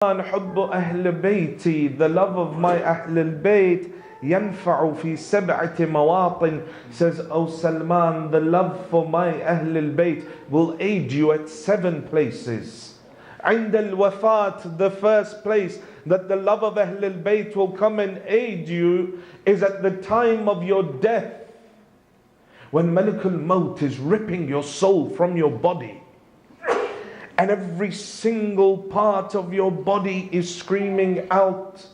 حب أهل بيتي, the love of my Ahl al-Bayt, ينفع في سبعة مواطن, says, O Salman, the love for my Ahl al-Bayt will aid you at 7 places. عند الوفاة, the first place that the love of Ahl al-Bayt will come and aid you is at the time of your death, when Malik al-Maut is ripping your soul from your body. And every single part of your body is screaming out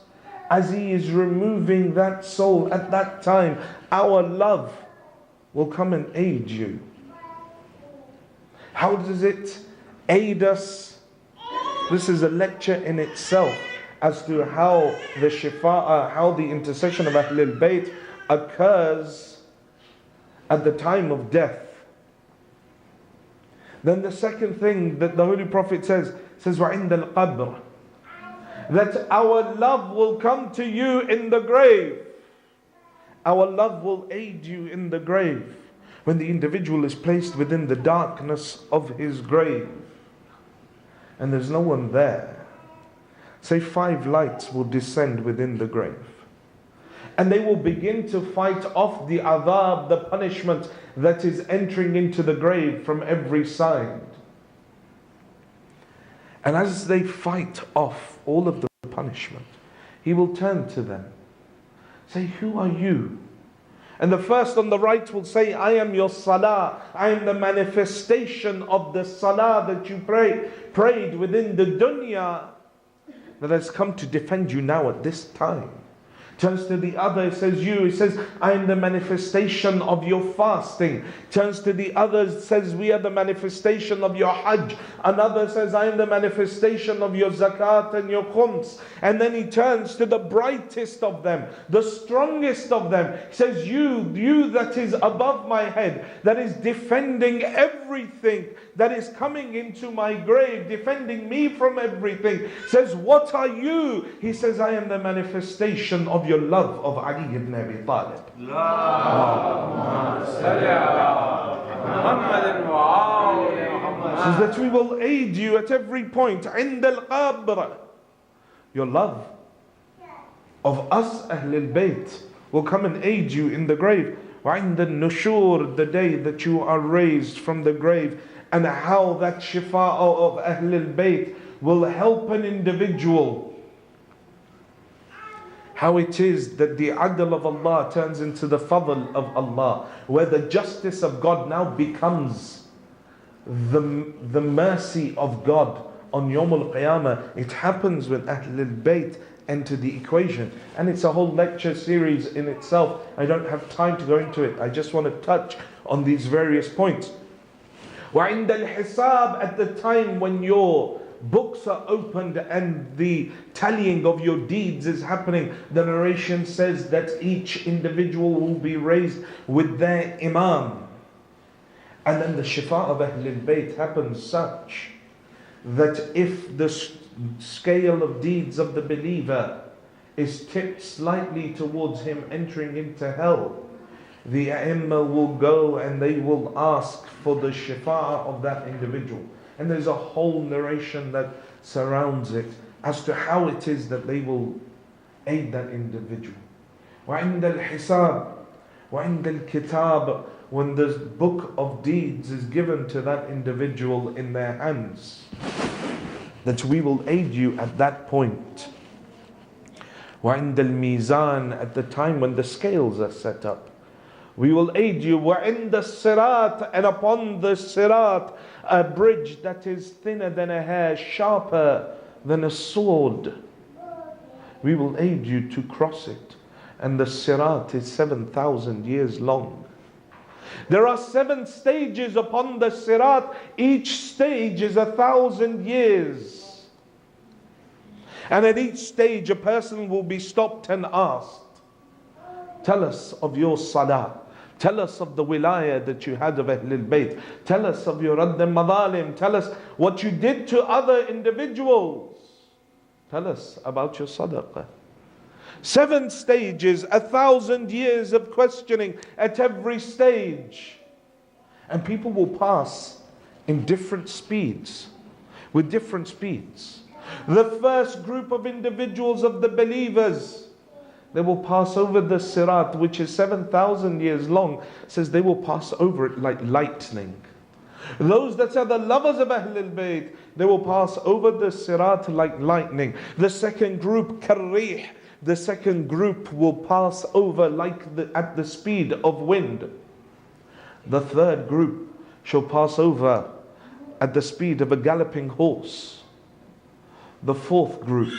as he is removing that soul. At that time, our love will come and aid you. How does it aid us? This is a lecture in itself as to how the shifa'a, how the intercession of Ahlul Bayt occurs at the time of death. Then the second thing that the Holy Prophet says وَعِنْدَ الْقَبْرِ, that our love will come to you in the grave. Our love will aid you in the grave. When the individual is placed within the darkness of his grave and there's no one there, say 5 lights will descend within the grave. And they will begin to fight off the adhab, the punishment that is entering into the grave from every side. And as they fight off all of the punishment, he will turn to them, say, who are you? And the first on the right will say, I am your salah. I am the manifestation of the salah that you prayed within the dunya that has come to defend you now at this time. Turns to the other, says you. He says, I am the manifestation of your fasting. Turns to the other, says, we are the manifestation of your hajj. Another says, I am the manifestation of your zakat and your khums. And then he turns to the brightest of them, the strongest of them. He says, you that is above my head, that is defending everything that is coming into my grave, defending me from everything. Says, what are you? He says, I am the manifestation of your love of Ali ibn Abi Talib. Says that we will aid you at every point. عند القبر, your love of us Ahlul Bayt will come and aid you in the grave. وعند النشور, the day that you are raised from the grave, and how that shifa'a of Ahlul Bayt will help an individual. How it is that the adl of Allah turns into the fadl of Allah, where the justice of God now becomes the mercy of God on Yawm al-Qiyamah. It happens when Ahlul Bayt enter the equation. And it's a whole lecture series in itself. I don't have time to go into it. I just want to touch on these various points. وَعِنْدَ الْحِسَابِ, at the time when your books are opened and the tallying of your deeds is happening, the narration says that each individual will be raised with their imam. And then the shifa of Ahlul Bayt happens such that if the scale of deeds of the believer is tipped slightly towards him entering into hell, the A'imma will go and they will ask for the shifa of that individual. And there's a whole narration that surrounds it as to how it is that they will aid that individual. وَعِنْدَ الْحِسَابِ وَعِنْدَ الْكِتَابِ, when the book of deeds is given to that individual in their hands, that we will aid you at that point. وَعِنْدَ الْمِيزَانِ, at the time when the scales are set up, we will aid you. وَعِنْدَ الصِّرَاط, and upon the sirat, a bridge that is thinner than a hair, sharper than a sword. We will aid you to cross it. And the sirat is 7,000 years long. There are 7 stages upon the sirat. Each stage is 1,000 years. And at each stage a person will be stopped and asked, tell us of your salah. Tell us of the wilayah that you had of Ahlul Bayt. Tell us of your radd al-madhalim. Tell us what you did to other individuals. Tell us about your sadaqah. 7 stages, 1,000 years of questioning at every stage. And people will pass in different speeds, with different speeds. The first group of individuals of the believers, they will pass over the sirat, which is 7,000 years long. It says they will pass over it like lightning. Those that are the lovers of Ahlul Bayt, they will pass over the sirat like lightning. The second group, karrih, the second group will pass over at the speed of wind. The third group shall pass over at the speed of a galloping horse. The fourth group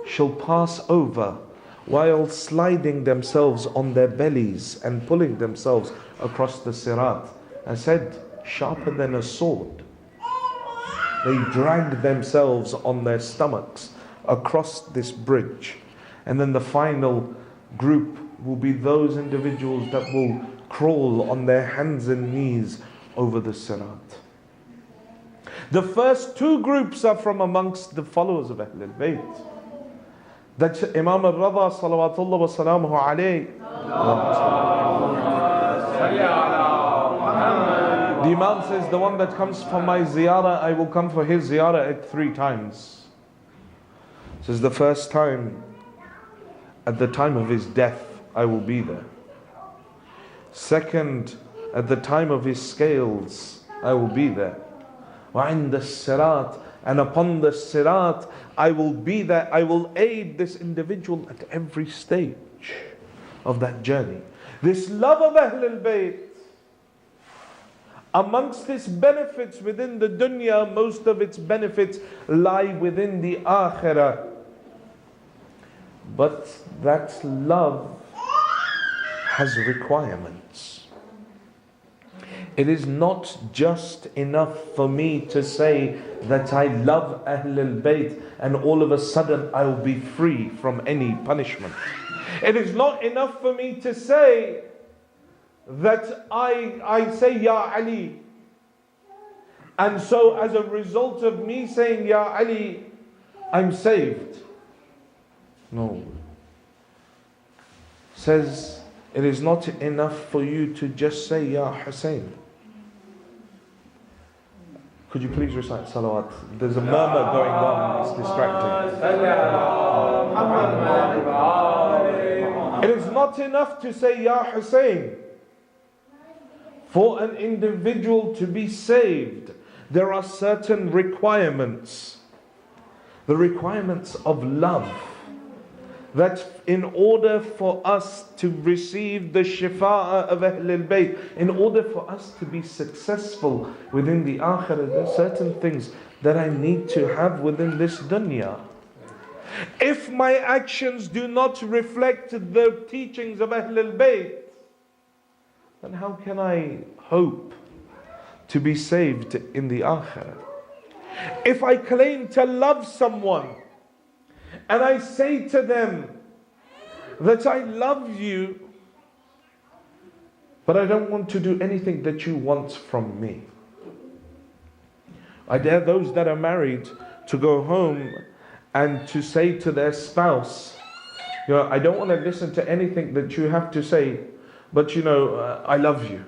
shall pass over while sliding themselves on their bellies and pulling themselves across the sirat. I said, sharper than a sword. They drag themselves on their stomachs across this bridge. And then the final group will be those individuals that will crawl on their hands and knees over the sirat. The first two groups are from amongst the followers of Ahlul Bayt. That's Imam al-Rada salawatullah wa salamuhu alayhi. The Imam says, the one that comes for my ziyarah, I will come for his ziyarah at 3 times. Says the first time, at the time of his death, I will be there. Second, at the time of his scales, I will be there. وَعِنْدَ السِّرَاطِ, and upon the sirat, I will be there. I will aid this individual at every stage of that journey. This love of Ahlul Bayt, amongst its benefits within the dunya, most of its benefits lie within the akhirah. But that love has requirements. It is not just enough for me to say that I love Ahlul Bayt and all of a sudden I will be free from any punishment. It is not enough for me to say that I say Ya Ali, and so as a result of me saying Ya Ali, I'm saved. No. Says it is not enough for you to just say Ya Hussein. Could you please recite salawat? There's a murmur going on, it's distracting. It is not enough to say Ya Hussein. For an individual to be saved, there are certain requirements. The requirements of love. That in order for us to receive the shifa'ah of Ahlul Bayt, in order for us to be successful within the akhirah, there are certain things that I need to have within this dunya. If my actions do not reflect the teachings of Ahlul Bayt, then how can I hope to be saved in the akhirah? If I claim to love someone, and I say to them that I love you, but I don't want to do anything that you want from me. I dare those that are married to go home and to say to their spouse, I don't want to listen to anything that you have to say, but I love you.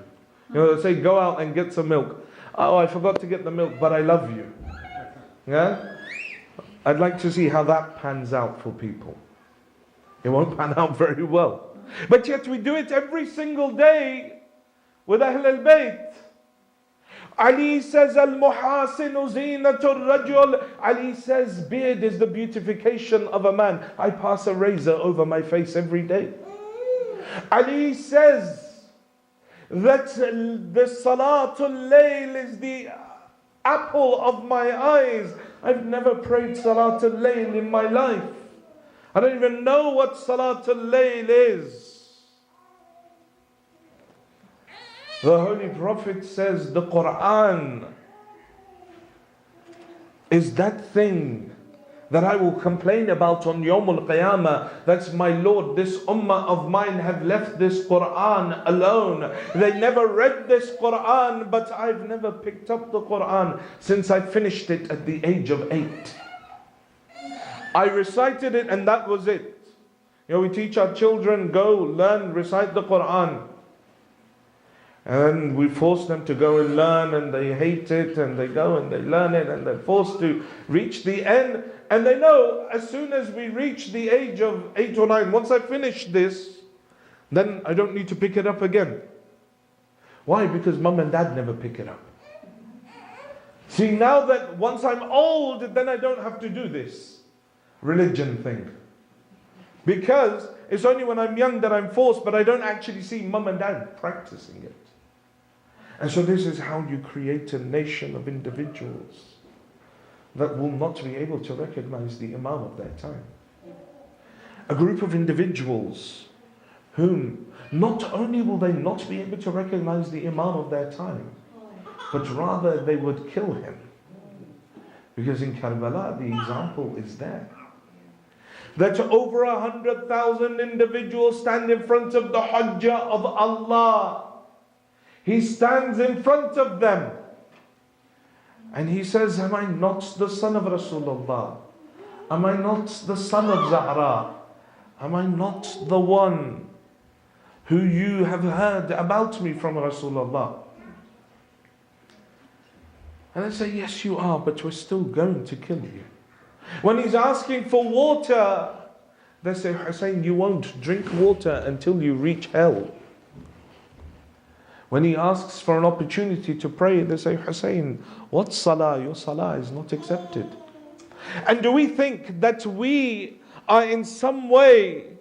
They say, go out and get some milk. Oh, I forgot to get the milk, but I love you. Yeah? I'd like to see how that pans out for people. It won't pan out very well. But yet we do it every single day with Ahlul Bayt. Ali says, Al-Muhasinu zinatul rajul. Ali says, beard is the beautification of a man. I pass a razor over my face every day. Ali says that the Salatul Layl is the apple of my eyes. I've never prayed Salatul Layl in my life. I don't even know what Salatul Layl is. The Holy Prophet says the Quran is that thing that I will complain about on Yawm al-Qiyamah. That's my Lord, this ummah of mine have left this Quran alone. They never read this Quran, but I've never picked up the Quran since I finished it at the age of 8. I recited it and that was it. We teach our children, go learn, recite the Quran. And we force them to go and learn, and they hate it, and they go and they learn it, and they're forced to reach the end. And they know as soon as we reach the age of 8 or 9, once I finish this, then I don't need to pick it up again. Why? Because mum and dad never pick it up. See, now that once I'm old, then I don't have to do this religion thing. Because it's only when I'm young that I'm forced, but I don't actually see mum and dad practicing it. And so this is how you create a nation of individuals that will not be able to recognize the Imam of their time. A group of individuals whom not only will they not be able to recognize the Imam of their time, but rather they would kill him. Because in Karbala the example is there. That over 100,000 individuals stand in front of the Hujjah of Allah. He stands in front of them. And he says, am I not the son of Rasulullah? Am I not the son of Zahra? Am I not the one who you have heard about me from Rasulullah? And they say, yes you are, but we're still going to kill you. When he's asking for water, they say, Hussein, you won't drink water until you reach hell. When he asks for an opportunity to pray, they say, Hussein, what salah? Your salah is not accepted. And do we think that we are in some way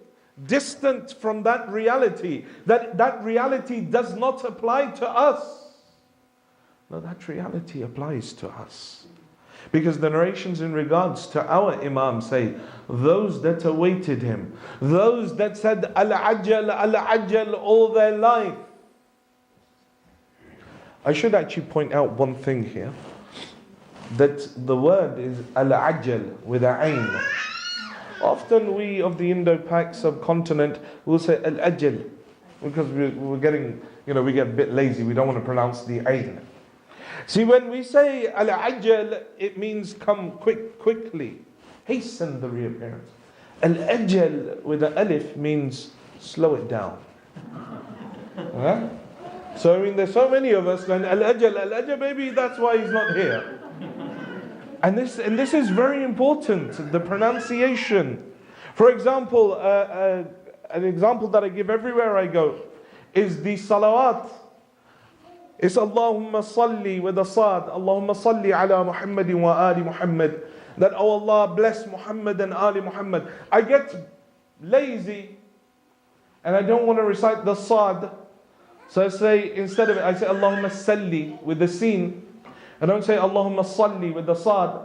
distant from that reality? That reality does not apply to us? No, that reality applies to us. Because the narrations in regards to our Imam say, those that awaited him, those that said Al-Ajjal, Al-Ajjal all their life. I should actually point out one thing here, that the word is Al-Ajjal with a Ain. Often we of the Indo-Pak subcontinent will say Al-Ajjal, because we're getting, we get a bit lazy, we don't want to pronounce the Ain. See, when we say Al-Ajjal, it means come quickly, hasten the reappearance. Al-Ajjal with an alif means slow it down. Huh? So there's so many of us going Al-Ajjal, maybe that's why he's not here. And this is very important, the pronunciation. For example, an example that I give everywhere I go is the salawat. It's Allahumma salli with a sad, Allahumma salli ala Muhammadin wa ali Muhammad. That, oh Allah, bless Muhammad and ali Muhammad. I get lazy and I don't want to recite the sad. So I say, instead of it, I say Allahumma salli with the sin. I don't say Allahumma salli with the sad.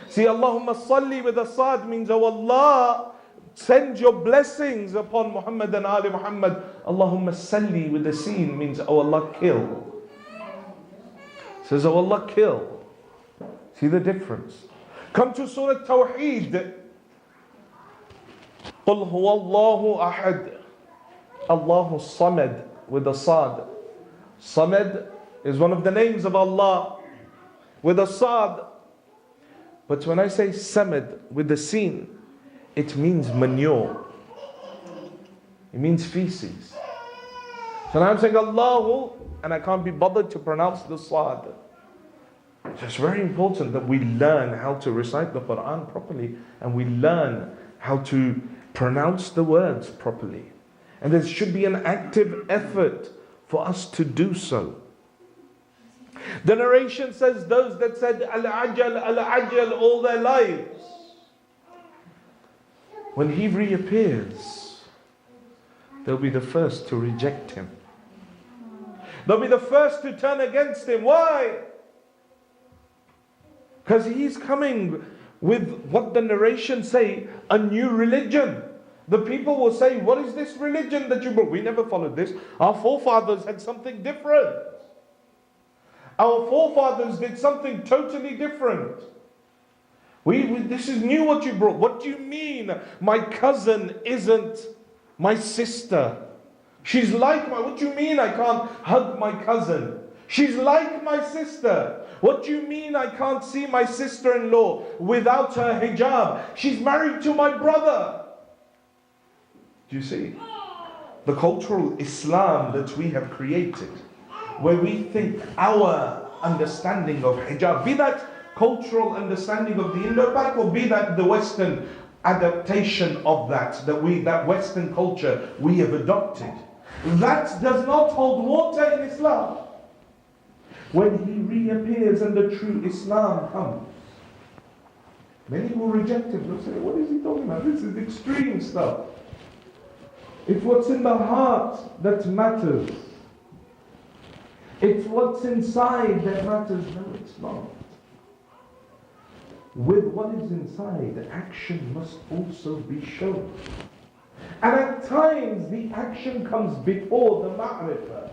See, Allahumma salli with the sad means, oh Allah, send your blessings upon Muhammad and ali Muhammad. Allahumma salli with the sin means, oh Allah, kill. Says, oh Allah, kill. See the difference? Come to Surah Tawheed. قُلْ هُوَ اللَّهُ أَحَدٌ Allahu Samad with a sad. Samad is one of the names of Allah with a sad. But when I say Samad with the sin, it means manure. It means feces. So now I'm saying Allahu, and I can't be bothered to pronounce the sad. So it's very important that we learn how to recite the Quran properly, and we learn how to pronounce the words properly. And there should be an active effort for us to do so. The narration says those that said Al-Ajjal, Al-Ajjal all their lives, when he reappears, they'll be the first to reject him. They'll be the first to turn against him. Why? Because he's coming with what the narrations say, a new religion. The people will say, what is this religion that you brought? We never followed this. Our forefathers had something different. Our forefathers did something totally different. This is new what you brought. What do you mean my cousin isn't my sister? She's like what do you mean I can't hug my cousin? She's like my sister. What do you mean I can't see my sister-in-law without her hijab? She's married to my brother. Do you see? The cultural Islam that we have created where we think our understanding of hijab, be that cultural understanding of the Indo-Pak, or be that the Western adaptation of that Western culture we have adopted, that does not hold water in Islam. When he reappears and the true Islam comes, many will reject him. They'll say, what is he talking about? This is extreme stuff. It's what's in the heart that matters. It's what's inside that matters. No, it's not. With what is inside, action must also be shown. And at times, the action comes before the ma'rifah.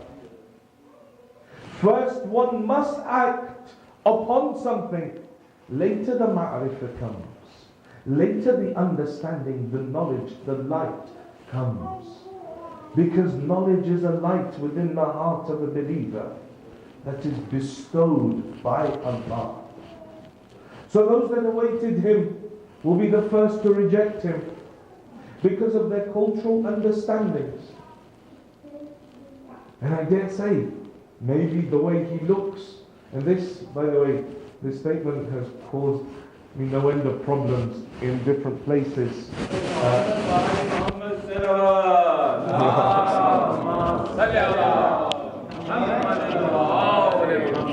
First, one must act upon something. Later, the ma'rifah comes. Later, the understanding, the knowledge, the light comes. Because knowledge is a light within the heart of a believer that is bestowed by Allah. So those that awaited him will be the first to reject him because of their cultural understandings. And I dare say, maybe the way he looks, and this, by the way, this statement has caused me no end of problems in different places.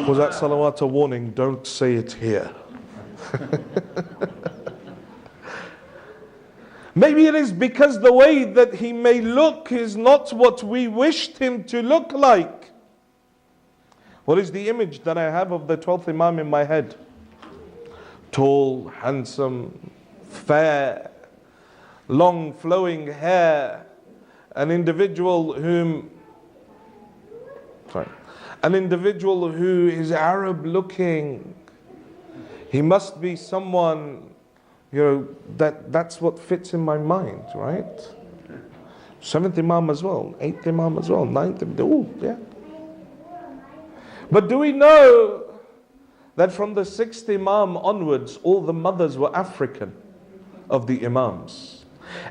Was that salawat a warning? Don't say it here. Maybe it is because the way that he may look is not what we wished him to look like. What is the image that I have of the 12th Imam in my head? Tall, handsome, fair, long flowing hair, an individual who is Arab looking. He must be someone, that's what fits in my mind, right? 7th Imam as well, 8th Imam as well, 9th Imam, yeah. But do we know that from the 6th Imam onwards, all the mothers were African of the Imams?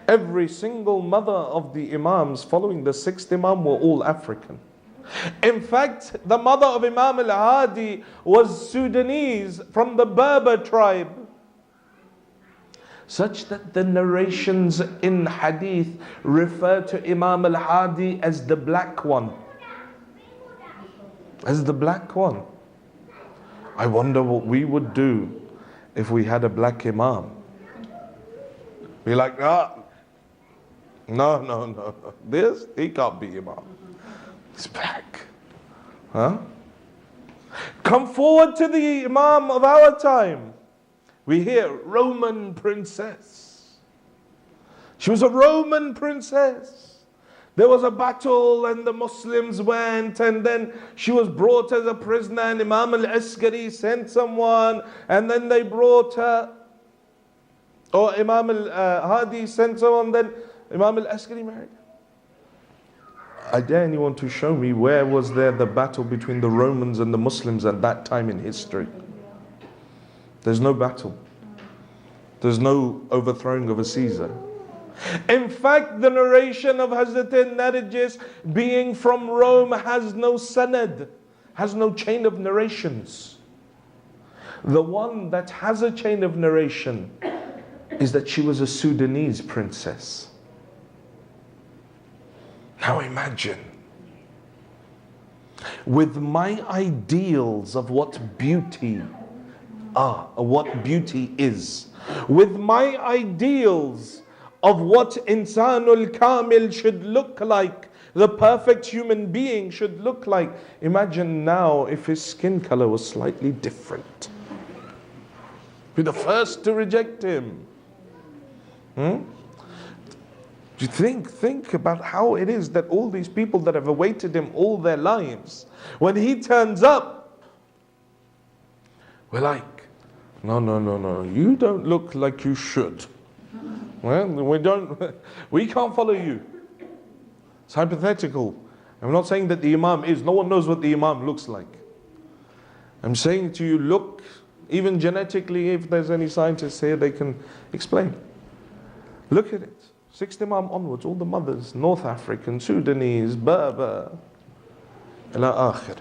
Every single mother of the Imams following the 6th Imam were all African. In fact, the mother of Imam al-Hadi was Sudanese from the Berber tribe. Such that the narrations in hadith refer to Imam al-Hadi as the black one. As the black one. I wonder what we would do if we had a black Imam. Be like, no. This, he can't be Imam. He's black. Huh? Come forward to the Imam of our time. We hear Roman princess. She was a Roman princess. There was a battle and the Muslims went, and then she was brought as a prisoner, and Imam al-Askari sent someone, and then they brought her. Or Imam al-Hadi sent someone, then Imam al-Askari married her. I dare anyone to show me where was there the battle between the Romans and the Muslims at that time in history. There's no battle. There's no overthrowing of a Caesar. In fact, the narration of Hazrat Narjis being from Rome has no sanad, has no chain of narrations. The one that has a chain of narration is that she was a Sudanese princess. Now imagine, with my ideals of what beauty are, or what beauty is, with my ideals of what Insanul Kamil should look like, the perfect human being should look like. Imagine now if his skin color was slightly different. Be the first to reject him. Do you think about how it is that all these people that have awaited him all their lives, when he turns up, we're like, no, you don't look like you should. Well, we can't follow you. It's hypothetical. I'm not saying that the Imam is. No one knows what the Imam looks like. I'm saying to you, look, even genetically, if there's any scientists here, they can explain. Look at it. 6th Imam onwards, all the mothers, North African, Sudanese, Berber, ila akhir.